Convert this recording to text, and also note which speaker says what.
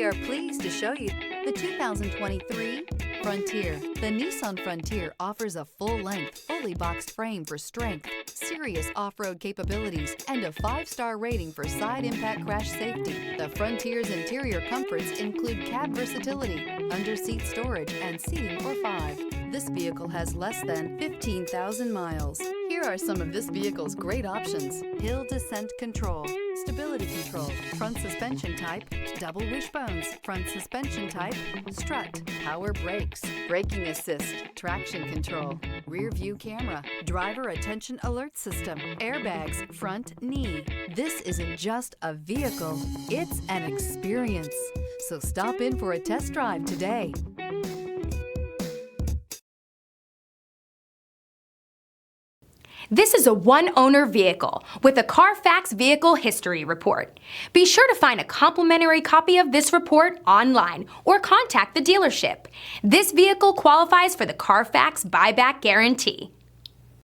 Speaker 1: We are pleased to show you the 2023 Frontier. The Nissan Frontier offers a full-length, fully boxed frame for strength, serious off-road capabilities, and a 5-star rating for side impact crash safety. The Frontier's interior comforts include cab versatility, under-seat storage, and seating for 5. This vehicle has less than 15,000 miles. Here are some of this vehicle's great options: hill descent control, stability control, front suspension type, double wishbones, front suspension type, strut, power brakes, braking assist, traction control, rear view camera, driver attention alert system, airbags, front knee. This isn't just a vehicle, it's an experience. So stop in for a test drive today.
Speaker 2: This is a one-owner vehicle with a Carfax Vehicle History Report. Be sure to find a complimentary copy of this report online or contact the dealership. This vehicle qualifies for the Carfax Buyback Guarantee.